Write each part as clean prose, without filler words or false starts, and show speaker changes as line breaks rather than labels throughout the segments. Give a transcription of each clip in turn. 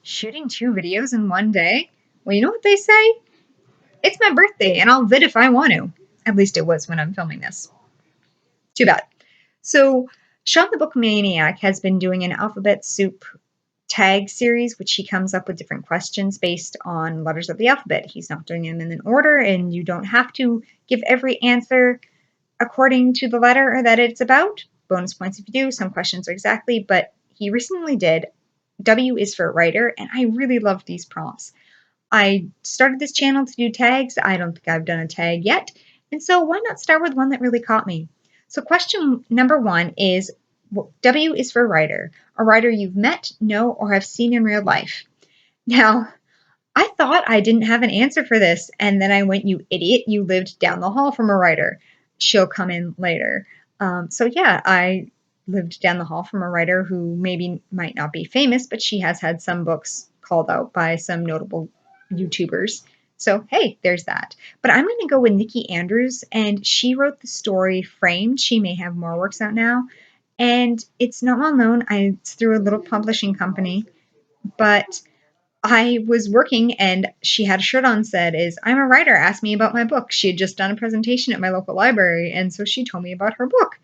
Shooting 2 videos in one day? Well, you know what they say? It's my birthday and I'll vid if I want to. At least it was when I'm filming this. Too bad. So, Shawn the Book Maniac has been doing an alphabet soup tag series, which he comes up with different questions based on letters of the alphabet. He's not doing them in an order, and you don't have to give every answer according to the letter that it's about. Bonus points if you do. Some questions are exactly, but he recently did. W is for writer, and I really love these prompts. I started this channel to do tags. I don't think I've done a tag yet. And so why not start with one that really caught me? So question number 1 is W is for writer, a writer you've met, know, or have seen in real life. Now, I thought I didn't have an answer for this, and then I went, you idiot, you lived down the hall from a writer. She'll come in later. So yeah, I lived down the hall from a writer who maybe might not be famous, but she has had some books called out by some notable YouTubers. So hey, there's that. But I'm going to go with Nikki Andrews, and she wrote the story Framed. She may have more works out now, and it's not well known. It's through a little publishing company, but I was working and she had a shirt on said is I'm a writer, ask me about my book. She had just done a presentation at my local library, and so she told me about her book.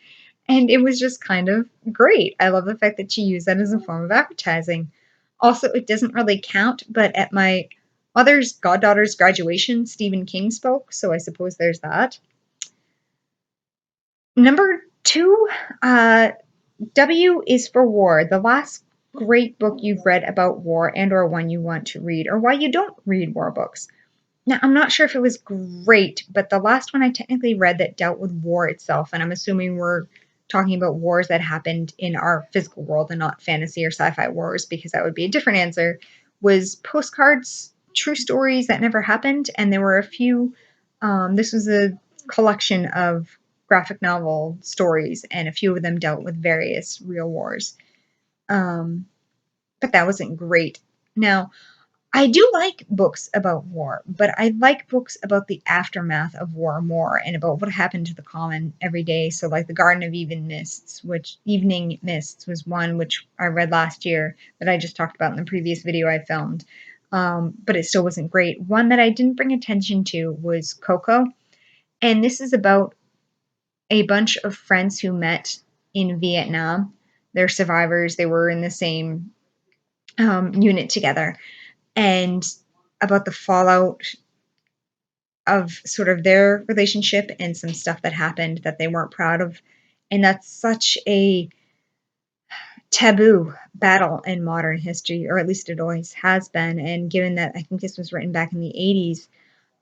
And it was just kind of great. I love the fact that she used that as a form of advertising. Also, it doesn't really count, but at my mother's goddaughter's graduation, Stephen King spoke, so I suppose there's that. Number 2, W is for war. The last great book you've read about war and or one you want to read, or why you don't read war books. Now, I'm not sure if it was great, but the last one I technically read that dealt with war itself, and I'm assuming we're talking about wars that happened in our physical world and not fantasy or sci-fi wars, because that would be a different answer, was Postcards, True Stories That Never Happened. And there were a few, this was a collection of graphic novel stories, and a few of them dealt with various real wars. But that wasn't great. Now, I do like books about war, but I like books about the aftermath of war more and about what happened to the common every day. So, like the Garden of Evening Mists was one which I read last year that I just talked about in the previous video I filmed, but it still wasn't great. One that I didn't bring attention to was Coco, and this is about a bunch of friends who met in Vietnam. They're survivors. They were in the same unit together, and about the fallout of sort of their relationship and some stuff that happened that they weren't proud of. And that's such a taboo battle in modern history, or at least it always has been. And given that I think this was written back in the 80s,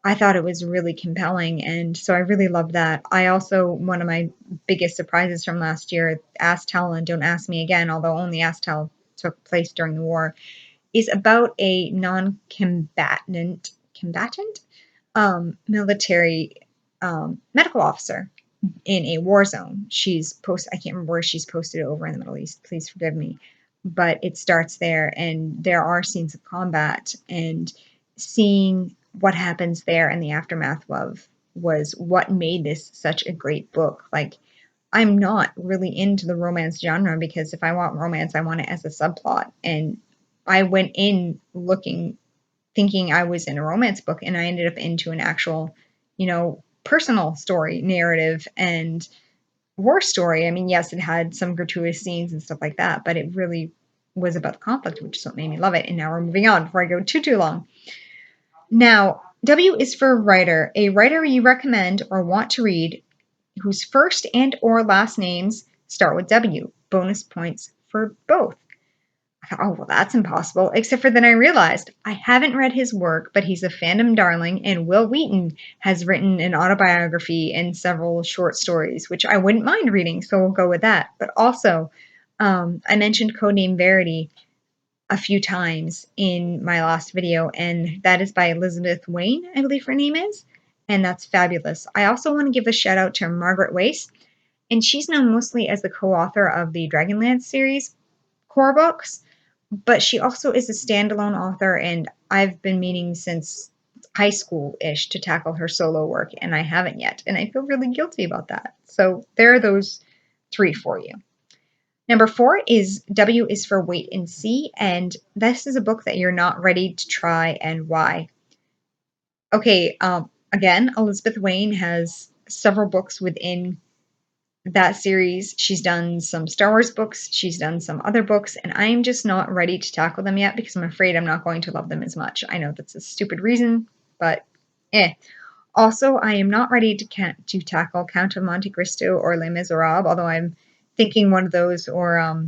I thought it was really compelling. And so I really loved that. I also, one of my biggest surprises from last year, Ask Tell and Don't Ask Me Again, although only Ask Tell took place during the war, is about a non-combatant military medical officer in a war zone. I can't remember where she's posted over in the Middle East. Please forgive me. But it starts there, and there are scenes of combat, and seeing what happens there and the aftermath of was what made this such a great book. Like, I'm not really into the romance genre, because if I want romance, I want it as a subplot. And I went in thinking I was in a romance book, and I ended up into an actual, personal story, narrative, and war story. I mean, yes, it had some gratuitous scenes and stuff like that, but it really was about the conflict, which is what made me love it. And now we're moving on before I go too long. Now, W is for writer, a writer you recommend or want to read whose first and or last names start with W. Bonus points for both. I thought, oh, well, that's impossible. Except for then I realized I haven't read his work, but he's a fandom darling, and Will Wheaton has written an autobiography and several short stories, which I wouldn't mind reading, so we'll go with that. But also, I mentioned Codename Verity a few times in my last video, and that is by Elizabeth Wayne, I believe her name is, and that's fabulous. I also want to give a shout out to Margaret Weiss, and she's known mostly as the co-author of the Dragonlance series core books, but she also is a standalone author, and I've been meaning since high school-ish to tackle her solo work, and I haven't yet, and I feel really guilty about that. So there are those 3 for you. Number 4 is W is for Wait and See, and this is a book that you're not ready to try, and why. Okay, again, Elizabeth Wayne has several books within that series. She's done some Star Wars books, she's done some other books, and I'm just not ready to tackle them yet because I'm afraid I'm not going to love them as much. I know that's a stupid reason, but eh. Also, I am not ready to tackle Count of Monte Cristo or Les Miserables, although I'm thinking one of those, or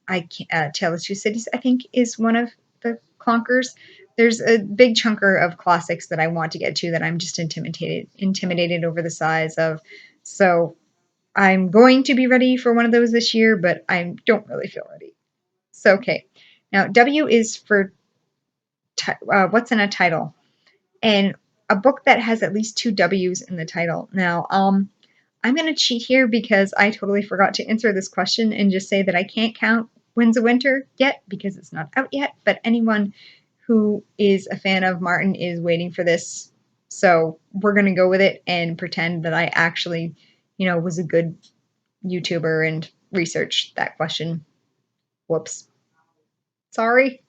Tale of Two Cities, I think, is one of the clunkers. There's a big chunker of classics that I want to get to that I'm just intimidated over the size of. So I'm going to be ready for one of those this year, but I don't really feel ready. So, okay. Now, W is for what's in a title, and a book that has at least two W's in the title. Now, I'm going to cheat here because I totally forgot to answer this question and just say that I can't count Winds of Winter yet because it's not out yet, but anyone who is a fan of Martin is waiting for this. So we're going to go with it and pretend that I actually, was a good YouTuber and researched that question. Whoops. Sorry.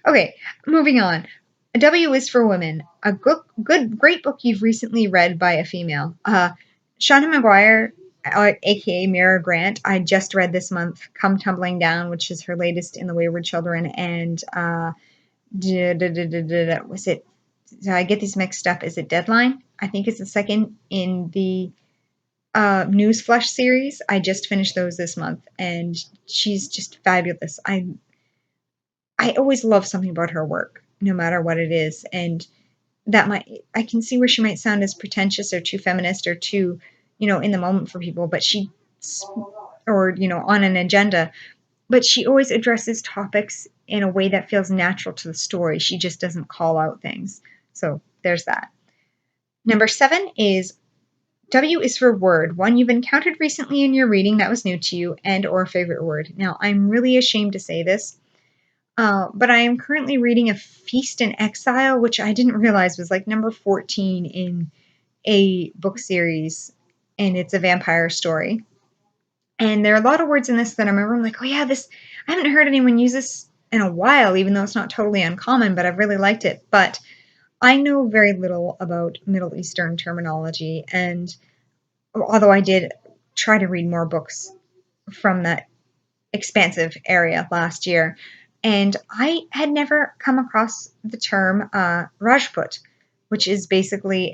Okay, moving on. A W is for Women. A great book you've recently read by a female. Shawn McGuire, aka Mira Grant, I just read this month. Come Tumbling Down, which is her latest in the Wayward Children, and was it? I get these mixed up. Is it Deadline? I think it's the second in the Newsflash series. I just finished those this month, and she's just fabulous. I always love something about her work, no matter what it is, and I can see where she might sound as pretentious or too feminist or too, in the moment for people, but on an agenda, but she always addresses topics in a way that feels natural to the story. She just doesn't call out things. So there's that. Number 7 is W is for word, one you've encountered recently in your reading that was new to you, and or favorite word. Now, I'm really ashamed to say this, but I am currently reading A Feast in Exile, which I didn't realize was like number 14 in a book series, and it's a vampire story. And there are a lot of words in this that I remember. I'm like, oh yeah, I haven't heard anyone use this in a while, even though it's not totally uncommon, but I've really liked it. But I know very little about Middle Eastern terminology, and although I did try to read more books from that expansive area last year, and I had never come across the term Rajput, which is basically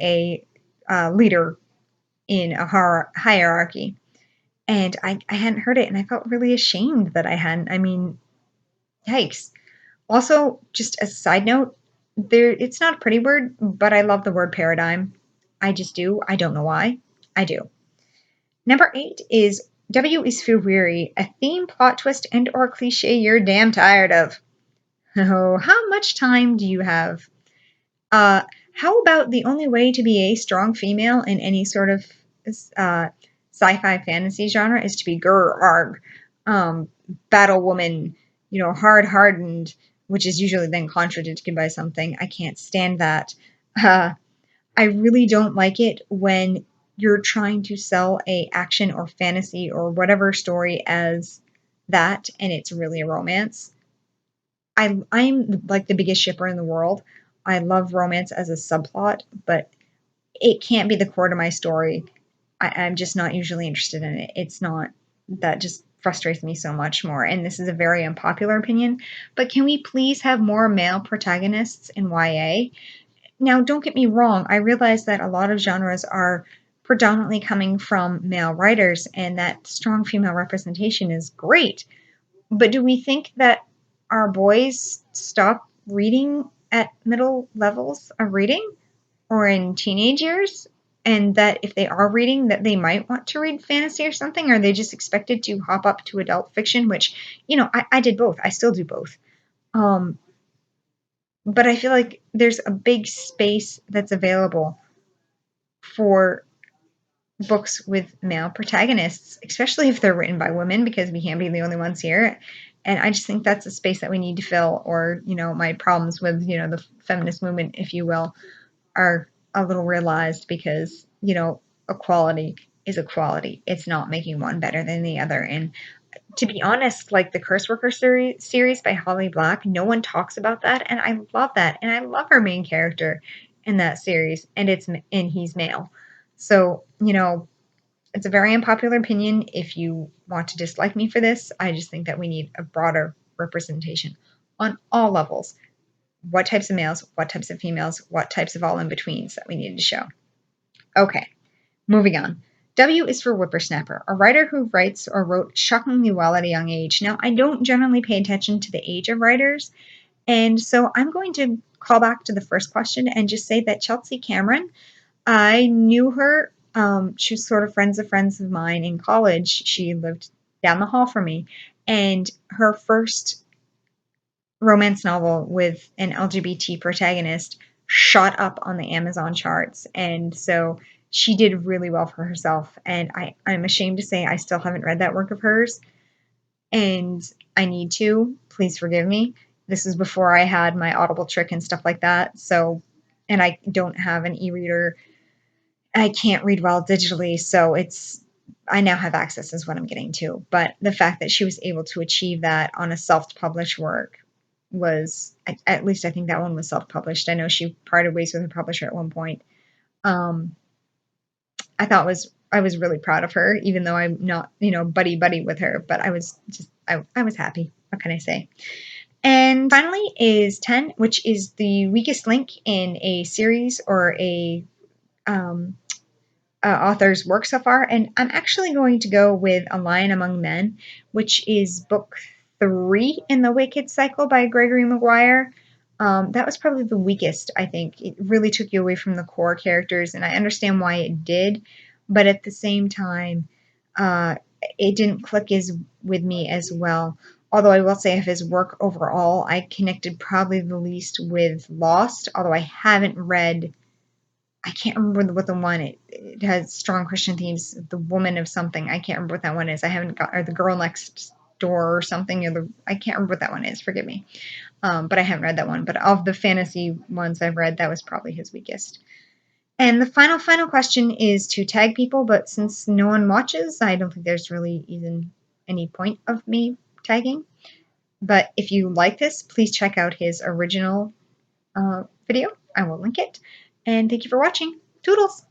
a leader in a hierarchy. And I hadn't heard it, and I felt really ashamed that I hadn't. I mean, yikes. Also, just as a side note, it's not a pretty word, but I love the word paradigm. I just do. I don't know why. I do. Number 8 is W is for weary, a theme, plot twist, and or cliche you're damn tired of. Oh, how much time do you have? How about the only way to be a strong female in any sort of sci-fi fantasy genre is to be arg, battle woman, hard hardened, which is usually then contradicted by something. I can't stand that. I really don't like it when you're trying to sell a action or fantasy or whatever story as that, and it's really a romance. I'm like the biggest shipper in the world. I love romance as a subplot, but it can't be the core to my story. I'm just not usually interested in it. It's not, that just frustrates me so much more. And this is a very unpopular opinion, but can we please have more male protagonists in YA? Now, don't get me wrong. I realize that a lot of genres are predominantly coming from male writers and that strong female representation is great. But do we think that our boys stop reading at middle levels of reading or in teenage years? And that if they are reading, that they might want to read fantasy or something? Or are they just expected to hop up to adult fiction, which, I did both. I still do both. But I feel like there's a big space that's available for books with male protagonists, especially if they're written by women, because we can't be the only ones here. And I just think that's a space that we need to fill, or, my problems with, the feminist movement, if you will, are a little realized because, equality is equality. It's not making one better than the other. And to be honest, like the Curse Worker series by Holly Black, no one talks about that, and I love that. And I love her main character in that series, and he's male. So, it's a very unpopular opinion. If you want to dislike me for this, I just think that we need a broader representation on all levels. What types of males, what types of females, what types of all in betweens that we needed to show. Okay, moving on. W is for whippersnapper, a writer who writes or wrote shockingly well at a young age. Now, I don't generally pay attention to the age of writers, and so I'm going to call back to the first question and just say that Chelsea Cameron, I knew her. She was sort of friends of mine in college. She lived down the hall from me, and her first romance novel with an LGBT protagonist shot up on the Amazon charts. And so she did really well for herself. And I'm ashamed to say I still haven't read that work of hers. And I need to. Please forgive me. This is before I had my Audible trick and stuff like that. So, and I don't have an e reader. I can't read well digitally. So I now have access, is what I'm getting to. But the fact that she was able to achieve that on a self published work was, at least I think that one was self-published. I know she parted ways with her publisher at one point. Um, I was really proud of her, even though I'm not, buddy with her, but I was happy. What can I say? And finally is 10, which is the weakest link in a series or a um, author's work so far, and I'm actually going to go with A Lion Among Men, which is book 3 in the Wicked cycle by Gregory Maguire. That was probably the weakest, I think. It really took you away from the core characters, and I understand why it did, but at the same time, uh, it didn't click with me as well. Although I will say of his work overall, I connected probably the least with Lost, although I haven't read. I can't remember what the one. It has strong Christian themes. The Woman of something. I can't remember what that one is. I haven't got, or The Girl Next Door or something. I can't remember what that one is. Forgive me. But I haven't read that one. But of the fantasy ones I've read, that was probably his weakest. And the final question is to tag people. But since no one watches, I don't think there's really even any point of me tagging. But if you like this, please check out his original video. I will link it. And thank you for watching. Toodles!